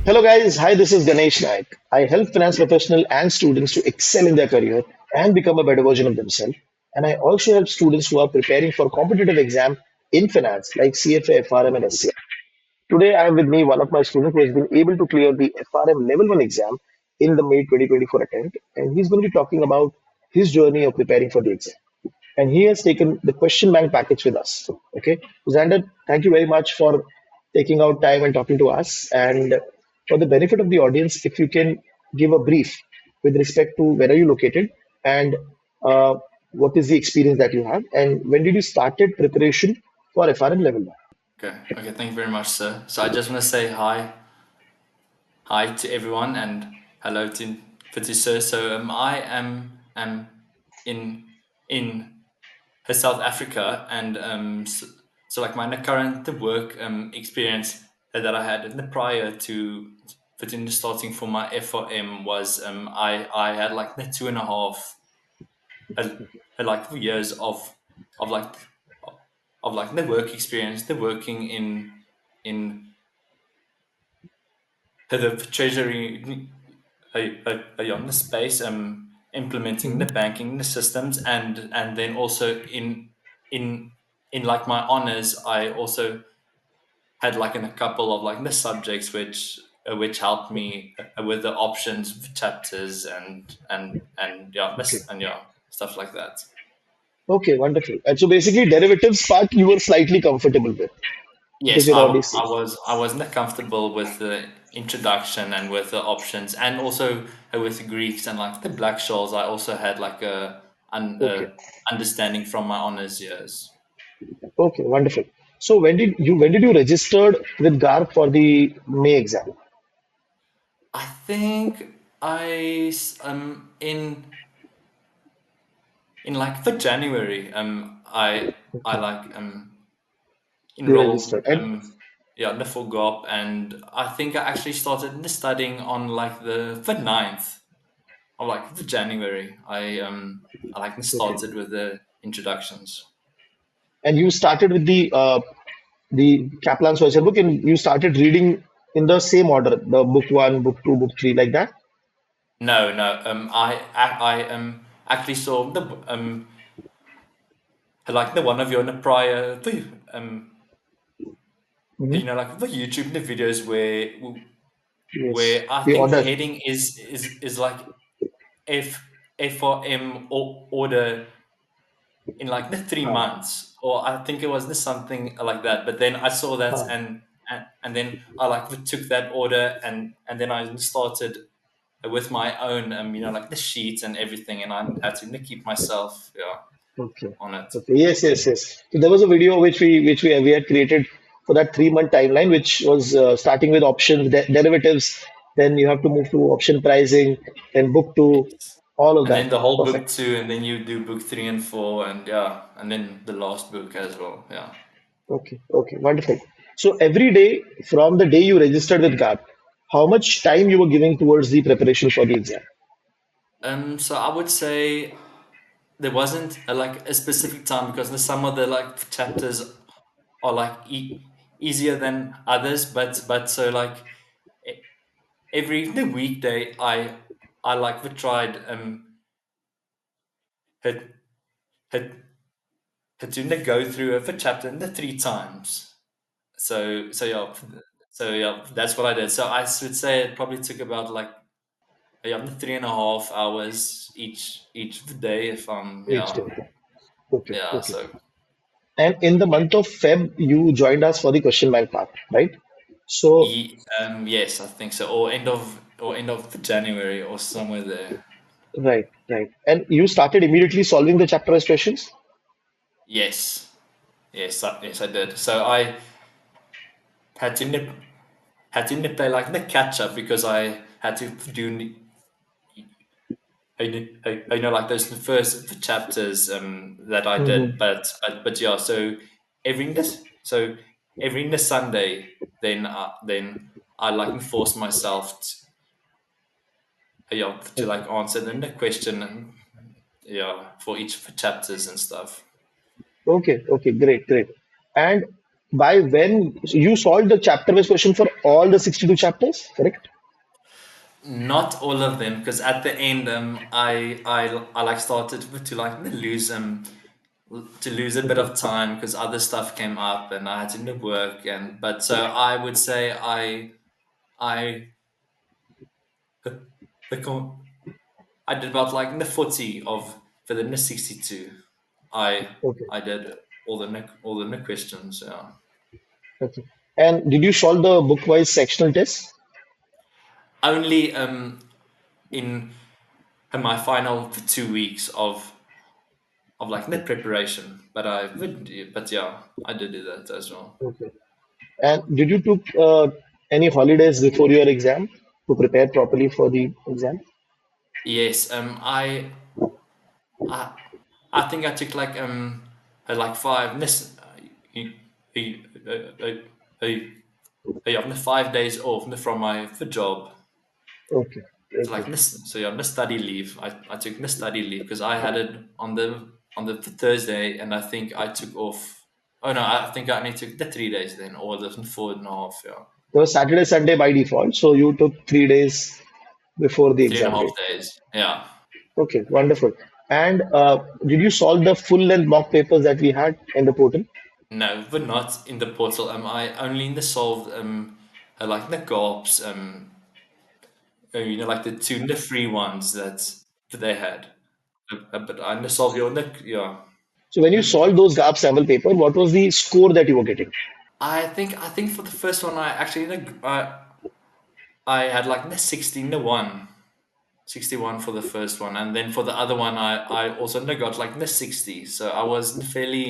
Hello guys, hi, this is Ganesh Naik. I help finance professionals and students to excel in their career and become a better version of themselves. And I also help students who are preparing for competitive exam in finance like CFA, FRM and SCA. Today I have with me one of my students who has been able to clear the FRM level 1 exam in the May 2024 attempt, and he's going to be talking about his journey of preparing for the exam. And he has taken the question bank package with us. Okay, Xander, thank you very much for taking out time and talking to us. And for the benefit of the audience, if you can give a brief with respect to where are you located and uh, what is the experience that you have, and when did you started preparation for FRM level 1? Okay, thank you very much, sir. So I just want to say hi to everyone, and hello to sir. So I am in in South Africa, and so like my current the work experience that I had in the prior to in the starting for my FRM was I had like the 2.5 like years of like the work experience, the working in the treasury on the space, implementing the Mhm. banking the systems, and then also in like my honors, I also had like in a couple of like the subjects which helped me with the options chapters and yeah Okay. and yeah, stuff like that. Okay, wonderful. And so basically, derivatives part you were slightly comfortable with because Yes, you'd already seen. I wasn't comfortable with the introduction and with the options, and also with the Greeks and like the Black Shoals. I also had like Okay. understanding from my honors years. Okay, wonderful. So when did you registered with GARP for the May exam? I think in like for January I Okay, like you enrolled registered. And yeah in the full GOP, and I think I actually started the studying on like the 9th of like the January. I like okay. started with the introductions. And you started with the Kaplan's Version book and you started reading in the same order, the book one, book two, book three, like that? No. I actually saw the like the one of your prior Hmm. like the YouTube the videos Yes. where I The think the order. heading is like F FRM order in like the three Ah, months, or I think it was the something like that. But then I saw that, ah. and then I like took that order, and then I started with my own like the sheets and everything, and I had to keep myself Okay. on it. Okay. Yes, yes, yes. So there was a video which we had created for that 3 month timeline, which was starting with options, derivatives. Then you have to move to option pricing, then book two, Yes. all of And that. then the whole book Perfect. two, and then you do book three and four, and yeah, and then the last book as well. Yeah. Okay. Okay. Wonderful. So every day from the day you registered with GAP, how much time you were giving towards the preparation for the exam? So I would say there wasn't like a specific time, because some of the like chapters are like easier than others, but so like e- every the weekday I like we tried had had had to go through a chapter in the three times. So yeah, that's what I did. So I would say it probably took about like 3.5 hours each day, if I'm Each day. Okay. yeah. Okay. So And in the month of Feb, you joined us for the question bank part, right? So, yes, I think so, or end of January or somewhere there. right, right. And you started immediately solving the chapter as questions? Yes, yes, I did. So I had to play like the catch up, because I had to do I know like those the first chapters that I did, Hmm. but yeah. So every this Sunday, then I like force myself to Okay. like answer the question, for each chapters and stuff. Okay, okay, great, great. And by when you solved the chapter based question for all the 62 chapters, correct? Not all of them, because at the end, I like started to like lose a bit Okay. of time because other stuff came up and I had to work. And but so I would say I the I did about like the 40 of for the 62. I Okay. I did all the questions. Yeah. Okay. And did you solve the book-wise sectional test? Only in my final 2 weeks of like net preparation, but but yeah, I did do that as well. Okay. And did you took any holidays before your exam to prepare properly for the exam? Yes, I I think I took like five this he, he, I'm the 5 days off from my for job. Okay. So Okay. like this, so yeah, the study leave. I took the study leave because I had it on the Thursday, and I think I took off. Oh no, I think I only took the 3 days then, or the 4.5. Yeah, There was Saturday, Sunday by default, so you took 3 days before the three and a exam half date. days. Yeah, Okay, wonderful. And did you solve the full length mock papers that we had in the portal? no, but not in the portal. I only in the solved like the GOPs like the free ones that they had. But I only solved your yeah. So when you Hmm? solved those GAP sample paper, what was the score that you were getting? I think for the first one I actually I had like the 16 to 1. 61 for the first one, and then for the other one I also got like the 60, so I was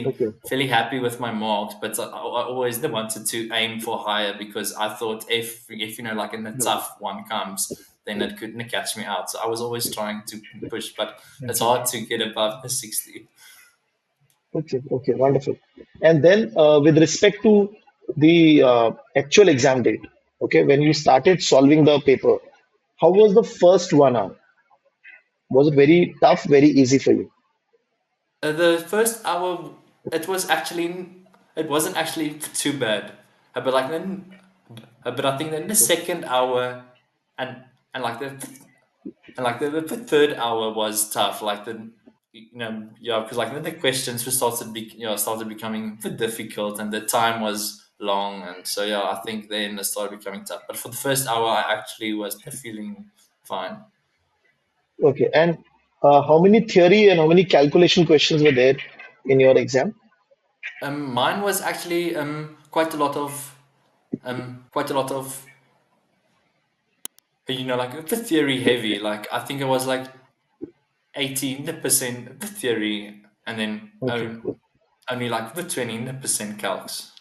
Okay, fairly happy with my marks, but I always wanted to aim for higher because I thought if like in the okay, tough one comes, then it couldn't catch me out, so I was always trying to push, but it's okay, hard to get above the 60. okay, okay, wonderful. And then with respect to the actual exam date, okay, when you started solving the paper, how was the first 1 hour? Was it very tough, very easy for you? The first hour, it was actually, it wasn't actually too bad. But like then, but I think then the second hour and and like the the third hour was tough. Like yeah, because like then the questions were started becoming difficult, and the time was long, and so yeah, I think then it started becoming tough. But for the first hour, I actually was feeling fine. Okay, and how many theory and how many calculation questions were there in your exam? Mine was actually quite a lot of like the theory heavy. Like I think it was like 18% the theory, and then Okay, only like the 20% calcs.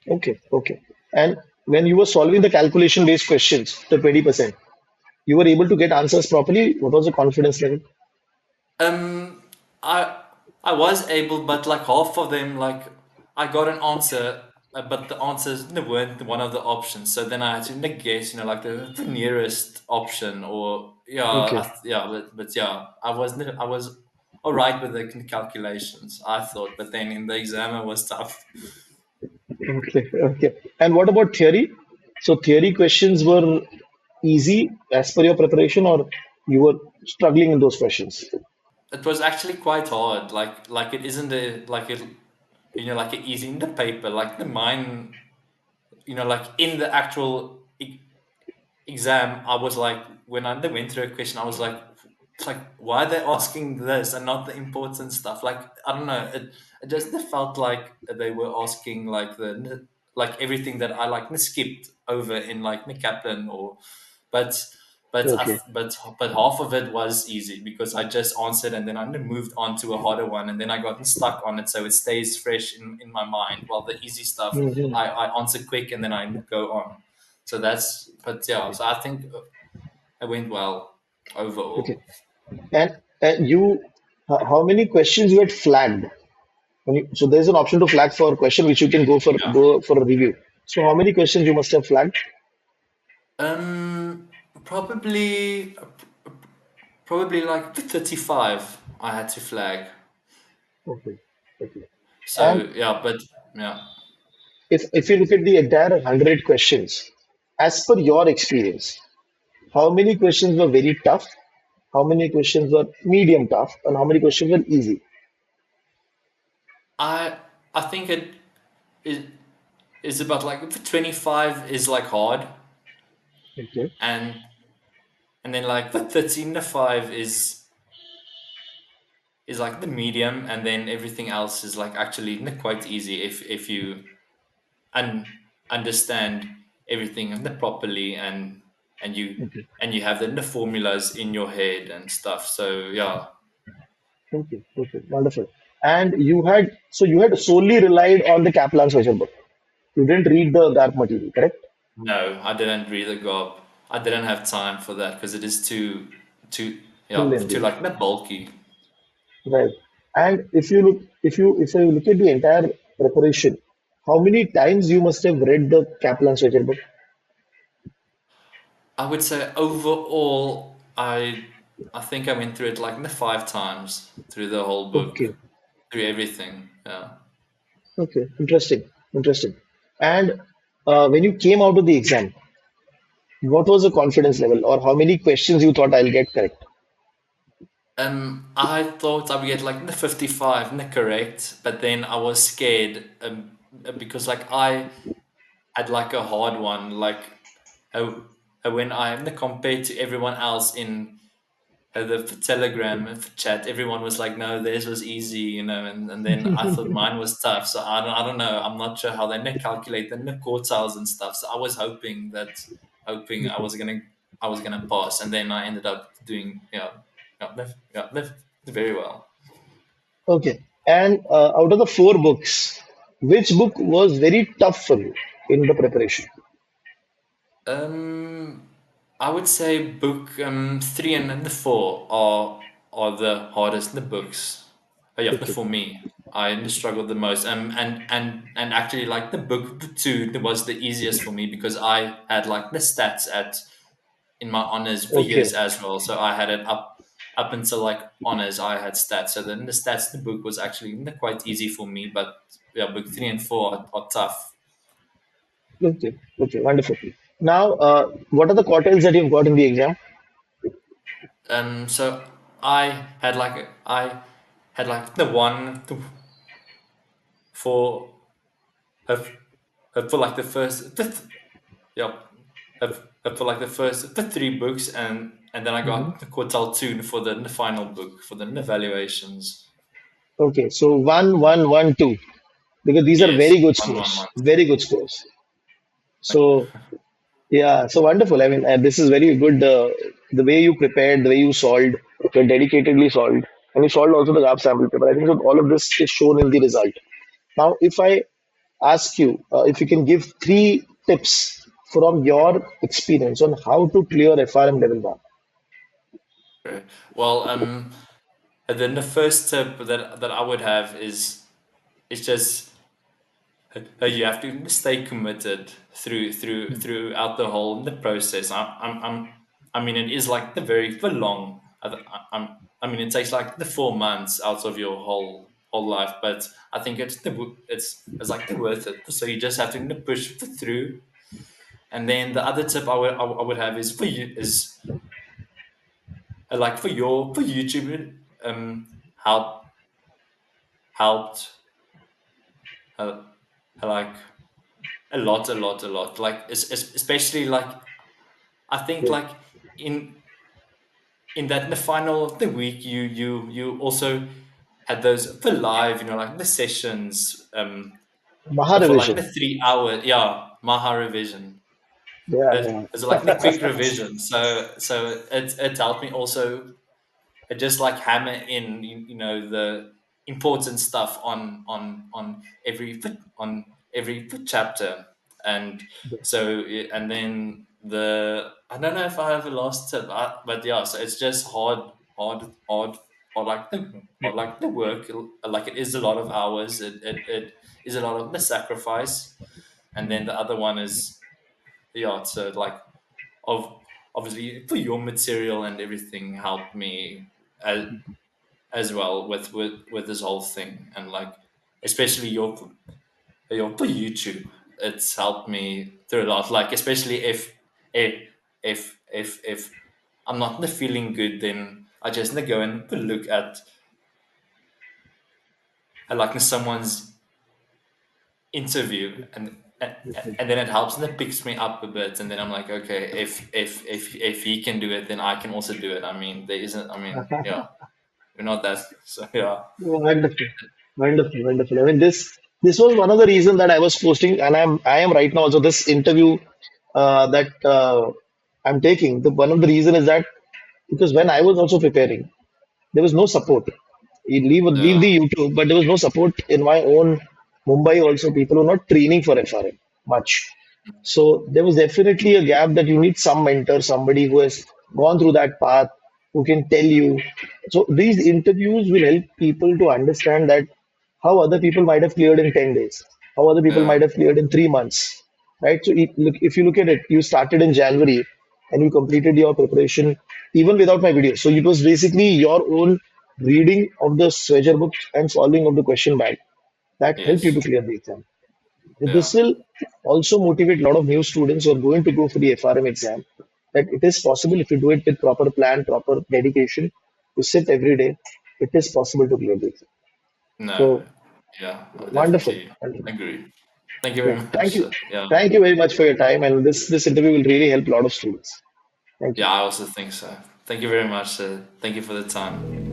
okay, okay. And when you were solving the calculation based questions, the 20%, you were able to get answers properly. What was the confidence level? Um, I I was able, but like half of them, like I got an answer, but the answers weren't one of the options. So then I had to guess, like the nearest option, or yeah, Okay, yeah, but yeah, I was all right with the calculations, I thought, but then in the exam it was tough. okay, okay. And what about theory? So theory questions were easy as per your preparation, or you were struggling in those questions? It was actually quite hard. Like it isn't a like it like it is in the paper. Like the mine, like in the actual exam, I was like, when I went through a question, I was like, it's like, why are they asking this and not the important stuff? Like, I don't know. It just felt like they were asking like like everything that I like skipped over in like the Kaplan but Okay, but half of it was easy because I just answered and then I moved on to a harder one and then I got stuck on it so it stays fresh in my mind. While the easy stuff hmm, I answer quick and then I go on. So that's but yeah. okay, So I think it went well okay. overall. And you, how many questions you had flagged? When you, so there's an option to flag for a question which you can Yeah. go for a review. So how many questions you must have flagged? Probably like 35 I had to flag. Okay, okay. And So yeah, but yeah. If you look at the entire 100 questions, as per your experience, how many questions were very tough? How many questions were medium tough? And how many questions were easy? I I think it is about like 25 is like hard, Okay. and then like the 13 to 5 is like the medium, and then everything else is like actually quite easy if you understand everything properly, and you Okay. have the formulas in your head and stuff. So yeah. Okay. Okay. Wonderful. And you had solely relied on the Kaplan's version book. You didn't read the dark material, correct? No, I didn't read the gob. I didn't have time for that because it is too Too yeah, too lengthy. like bulky. Right. And if you look at the entire preparation, how many times you must have read the Kaplan's version book? I would say overall, I think I went through it like 5 times through the whole book, Okay. through everything. Yeah. Okay. Interesting. Interesting. And when you came out of the exam, what was the confidence level, or how many questions you thought I'll get correct? I thought I would get like 55 correct, but then I was scared because like I had like a hard one, like uh, when I compared to everyone else in the Telegram chat, everyone was like, "No, theirs was easy," and then I thought mine was tough. So I don't know. I'm not sure how they calculate the quartiles and stuff. So I was hoping Okay. I was gonna pass, and then I ended up doing very well. Okay. And out of the four books, which book was very tough for you in the preparation? Um, I would say book 3 and the 4 are the hardest the books. Yeah, Okay. for me, I struggled the most. And actually, like the book 2 was the easiest for me because I had like the stats at in my honors for Okay. years as well. So I had it up until like honors. I had stats. So then the stats, the book was actually quite easy for me. But yeah, book 3 and 4 are tough. Okay. Okay. Wonderful. Now, what are the quartiles that you've got in the exam? So I had like the one for for like the first yeah for like the first the three books, and then I Mhm. got the quartile two for the final book for the evaluations. Okay. So one, one, one, two, because these are Yes, very good one one scores. one. Very good scores. Like, So yeah, so wonderful. I mean, this is very good. The way you prepared, the way you solved, you dedicatedly solved, and you solved also the gap sample paper. I think that all of this is shown in the result. Now, if I ask you if you can give three tips from your experience on how to clear FRM level one. okay. Well, and then the first tip that I would have is just you have to stay committed throughout the whole the process. I mean, it is like the very for long. I mean, it takes like the 4 months out of your whole life, but I think it's like the worth it. So you just have to push through. And then the other tip I would have is for you is like for YouTube helped uh, like a lot, like especially like I think Yeah. like in that the final of the week you also had those for live, like the sessions Maha for like revision. the 3 hour, yeah, Maha revision. Yeah, yeah. It's like the quick revision, so it helped me also just like hammer in the important stuff on every chapter. And so and then I don't know if I have a last tip, but yeah, so it's just hard like the work, like it is a lot of hours, it is a lot of the sacrifice. And then the other one is yeah, so like of obviously for your material and everything helped me as well with this whole thing, and like especially your for YouTube. it's helped me through a lot. Like especially if if I'm not feeling good, then I just need to go and look at like someone's interview, and then it helps and it picks me up a bit, and then I'm like, okay, if he can do it, then I can also do it. I mean, there isn't. I mean, yeah, we're not that. So yeah, Wonderful, wonderful, wonderful. I mean, this was one of the reasons that I was posting, and I am right now also this interview that I'm taking. The one of the reason is that because when I was also preparing, there was no support. You leave yeah, the YouTube, but there was no support in my own Mumbai. Also, people were not training for FRM much. So there was definitely a gap that you need some mentor, somebody who has gone through that path, who can tell you. So these interviews will help people to understand that how other people might have cleared in 10 days, how other people yeah, might have cleared in 3 months, right? So if you look at it, you started in January and you completed your preparation even without my video. So it was basically your own reading of the Swedger book and solving of the question bank that helped you to yes, clear the exam. yeah, This will also motivate a lot of new students who are going to go for the FRM exam that it is possible if you do it with proper plan, proper dedication, you sit every day, it is possible to clear the exam. no, So yeah, I wonderful. definitely Wonderful. agree. Thank you very Yeah. much, Thank you. sir. Yeah, Thank you very much for your time. And this interview will really help a lot of students. Thank you. yeah, I also think so. Thank you very much, sir. Thank you for the time.